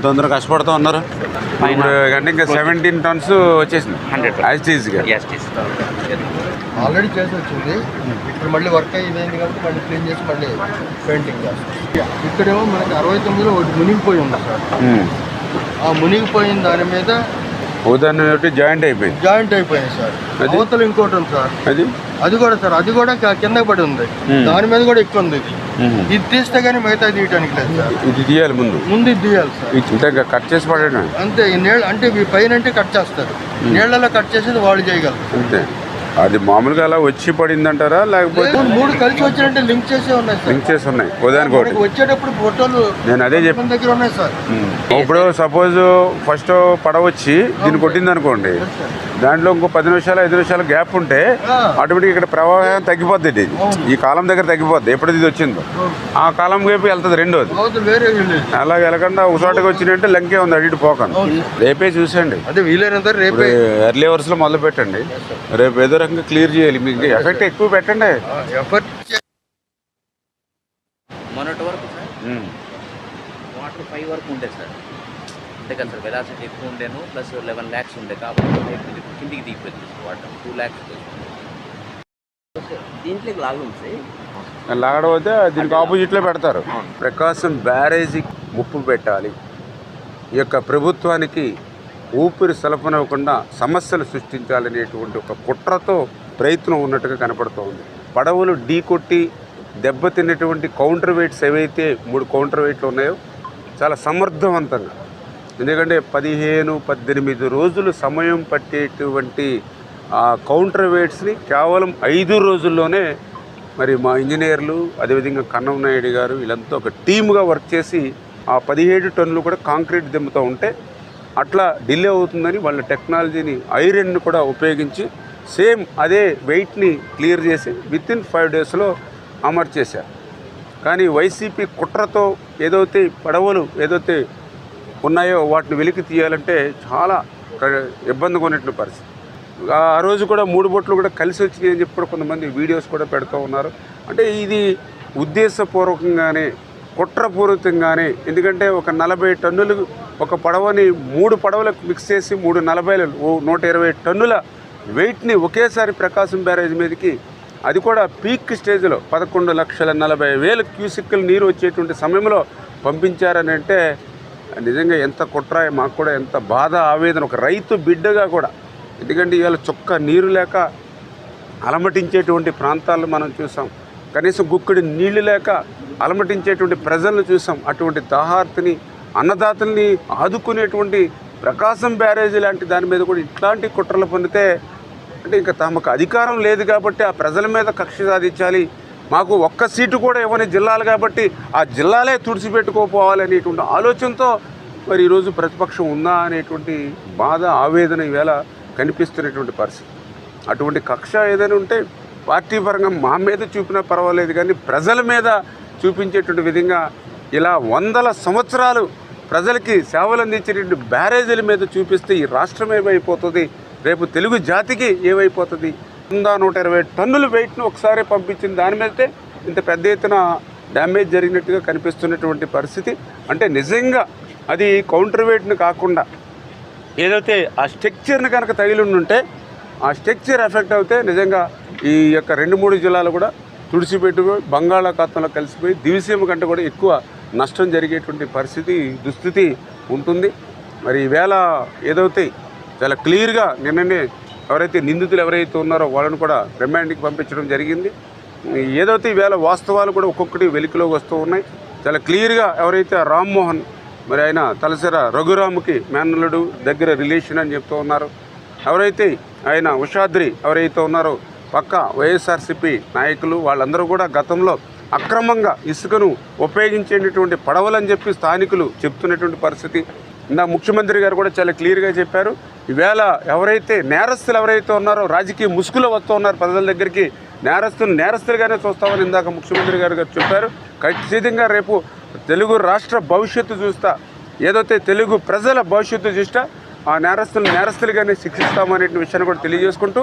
తొందరగా కష్టపడుతూ ఉన్నారు. ఇప్పుడు అంటే ఇంకా 17 tons వచ్చేసింది 100 ఆల్రెడీ చేసి వచ్చింది. ఇప్పుడు మళ్ళీ వర్క్ అయ్యింది కాబట్టి మళ్ళీ క్లీన్ చేసి మళ్ళీ పెయింటింగ్ చేస్తాం. ఇక్కడేమో మనకి 69లో ఒకటి మునిగిపోయి ఉంది సార్. ఆ మునిగిపోయిన దాని మీద ఉదాహరణ జాయింట్ అయిపోయింది సార్. అవతల ఇంకోటి ఉంది సార్, అది కూడా సార్, అది కూడా కింద పడి ఉంది. దాని మీద కూడా ఎక్కువ ఉంది. ఇది తీస్తే కానీ మిగతా తీయడానికి లేదు సార్. ఇది తీయాలి, ముందు ఇది తీయాలి సార్. కట్ చేసి పడేయడం అంతే. ఈ నీళ్ళు అంటే ఇవి పైన అంటే కట్ చేస్తారు, నీళ్ళలో కట్ చేసేది వాళ్ళు చేయగలరు అంతే. అది మామూలుగా అలా వచ్చి పడింది అంటారా, లేకపోతే 3 కలిసి వచ్చినట్టే లింక్ చేసే ఉన్నాయి సార్. లింక్ చేసి ఉన్నాయి. ఉదాహరణకి వచ్చేటప్పుడు ఫోటోలు నేను అదే చెప్పిన దగ్గర ఉన్నాయి సార్. ఇప్పుడు సపోజ్ ఫస్ట్ పడవ వచ్చి దీన్ని కొట్టింది అనుకోండి, దాంట్లో ఇంకో 10 నిమిషాలు 5 నిమిషాలు గ్యాప్ ఉంటే ఆటోమేటిక్ ఇక్కడ ప్రవాహం తగ్గిపోద్ది. ఇది ఈ కాలం దగ్గర తగ్గిపోద్ది. ఎప్పుడైతే ఇది వచ్చిందో ఆ కాలం వైపు వెళ్తుంది రెండోది. అలా వెళ్ళకుండా ఒకసారిగా వచ్చినట్టే లంకే ఉంది, అటు ఇటు పోకండి. రేపే చూసండి, అదే వీలైనంత రేపే ఎర్లీ అవర్స్ లో మొదలు పెట్టండి. రేపు ఏదో రకంగా క్లియర్ చేయాలి. మీకు ఎఫెక్ట్ ఎక్కువ పెట్టండి. మొన్నటి వరకు సార్ వాటర్ 5 వరకు ఉండే సార్. అంతే కదా సార్, వెలాసిటీ ఎక్కువ ఉండేను, ప్లస్ 11 lakhs ఉండే కాబట్టి కిందికి దిగిపోయింది వాటర్. 2 lakhs దీంట్లోకి లాగడం అయితే దీనికి ఆపోజిట్లో పెడతారు. ప్రకాశం బ్యారేజీ ముప్పు పెట్టాలి, ఈ యొక్క ప్రభుత్వానికి ఊపిరి సలపనివ్వకుండా సమస్యలు సృష్టించాలనేటువంటి ఒక కుట్రతో ప్రయత్నం ఉన్నట్టుగా కనపడుతోంది. పడవలు ఢీకొట్టి దెబ్బతిన్నటువంటి కౌంటర్ వెయిట్స్ ఏవైతే 3 కౌంటర్ వెయిట్లు ఉన్నాయో చాలా సమర్థవంతంగా, ఎందుకంటే 15-18 రోజులు సమయం పట్టేటువంటి ఆ కౌంటర్ వెయిట్స్ని కేవలం 5 రోజుల్లోనే మరి మా ఇంజనీర్లు అదేవిధంగా కన్నం నాయుడు గారు వీళ్ళంతా ఒక టీముగా వర్క్ చేసి ఆ 17 టన్నులు కూడా కాంక్రీట్ దిమ్ముతూ ఉంటే అట్లా డిలే అవుతుందని వాళ్ళ టెక్నాలజీని ఐరన్ను కూడా ఉపయోగించి సేమ్ అదే వెయిట్ని క్లియర్ చేసి వితిన్ 5 daysలో అమర్చేశారు. కానీ వైసీపీ కుట్రతో ఏదైతే పడవలు ఏదైతే ఉన్నాయో వాటిని వెలికి తీయాలంటే చాలా ఇబ్బందిగా ఉన్నటువంటి పరిస్థితి. ఆ రోజు కూడా 3 బోట్లు కూడా కలిసి వచ్చినాయి అని చెప్పి కొంతమంది వీడియోస్ కూడా పెడుతూ ఉన్నారు. అంటే ఇది ఉద్దేశపూర్వకంగానే కుట్రపూరితంగానే, ఎందుకంటే ఒక 40 టన్నులు ఒక పడవని 3 పడవలకు మిక్స్ చేసి 120 టన్నుల వెయిట్ని ఒకేసారి ప్రకాశం బ్యారేజ్ మీదకి, అది కూడా పీక్ స్టేజ్లో 11,40,000 క్యూసెక్కుల నీరు వచ్చేటువంటి సమయంలో పంపించారని అంటే నిజంగా ఎంత కుట్ర, మాకు కూడా ఎంత బాధ ఆవేదన, ఒక రైతు బిడ్డగా కూడా. ఎందుకంటే ఇవాళ చుక్క నీరు లేక అలమటించేటువంటి ప్రాంతాలను మనం చూసాం, కనీసం గుక్కడి నీళ్లు లేక అలమటించేటువంటి ప్రజలను చూసాం. అటువంటి దాహార్తిని అన్నదాతల్ని ఆదుకునేటువంటి ప్రకాశం బ్యారేజీ లాంటి దాని మీద కూడా ఇట్లాంటి కుట్రలు పొందితే అంటే ఇంకా తమకు అధికారం లేదు కాబట్టి ఆ ప్రజల మీద కక్ష సాధించాలి, మాకు ఒక్క సీటు కూడా ఇవ్వని జిల్లాలు కాబట్టి ఆ జిల్లాలే తుడిచిపెట్టుకోపోవాలనేటువంటి ఆలోచనతో మరి ఈరోజు ప్రతిపక్షం ఉందా అనేటువంటి బాధ ఆవేదన ఈవేళ కనిపిస్తున్నటువంటి పరిస్థితి. అటువంటి కక్ష ఏదైనా ఉంటే పార్టీ పరంగా మా మీద చూపినా పర్వాలేదు, కానీ ప్రజల మీద చూపించేటువంటి విధంగా ఇలా 100 సంవత్సరాలు ప్రజలకి సేవలు అందించేటువంటి బ్యారేజీల మీద చూపిస్తే ఈ రాష్ట్రం ఏమైపోతుంది, రేపు తెలుగు జాతికి ఏమైపోతుంది. 120 టన్నుల వెయిట్ను ఒకసారి పంపించిన దాని మీదే ఇంత పెద్ద ఎత్తున డ్యామేజ్ జరిగినట్టుగా కనిపిస్తున్నటువంటి పరిస్థితి. అంటే నిజంగా అది కౌంటర్ వెయిట్ను కాకుండా ఏదైతే ఆ స్ట్రక్చర్ని కనుక తగిలి ఉంటే ఆ స్ట్రక్చర్ ఎఫెక్ట్ అవుతే నిజంగా ఈ యొక్క 2-3 జిల్లాలు కూడా తుడిచిపెట్టుకుని బంగాళాఖాతంలో కలిసిపోయి దివిసీమ కంటే కూడా ఎక్కువ నష్టం జరిగేటువంటి పరిస్థితి దుస్థితి ఉంటుంది. మరి ఈవేళ ఏదైతే చాలా క్లియర్గా నిన్ననే ఎవరైతే నిందితులు ఎవరైతే ఉన్నారో వాళ్ళని కూడా రిమాండ్కి పంపించడం జరిగింది. ఏదైతే ఈవేళ వాస్తవాలు కూడా ఒక్కొక్కటి వెలికిలోకి వస్తూ ఉన్నాయి. చాలా క్లియర్గా ఎవరైతే రామ్మోహన్ మరి ఆయన తలసర రఘురాముకి మేనల్లుడు దగ్గర రిలేషన్ అని చెప్తూ ఉన్నారు, ఎవరైతే ఆయన ఉషాద్రి ఎవరైతే ఉన్నారో పక్క వైఎస్ఆర్సీపీ నాయకులు వాళ్ళందరూ కూడా గతంలో అక్రమంగా ఇసుకను ఉపయోగించేటటువంటి పడవలని చెప్పి స్థానికులు చెప్తున్నటువంటి పరిస్థితి. ఇందా ముఖ్యమంత్రి గారు కూడా చాలా క్లియర్గా చెప్పారు, ఈవేళ ఎవరైతే నేరస్తులు ఎవరైతే ఉన్నారో రాజకీయ ముసుగులో వస్తూ ఉన్నారు ప్రజల దగ్గరికి, నేరస్తులుగానే చూస్తామని ఇందాక ముఖ్యమంత్రి గారు చెప్పారు. ఖచ్చితంగా రేపు తెలుగు రాష్ట్ర భవిష్యత్తు చూస్తా, ఏదైతే తెలుగు ప్రజల భవిష్యత్తు చూస్తా ఆ నేరస్తులుగానే శిక్షిస్తామనే విషయాన్ని కూడా తెలియజేసుకుంటూ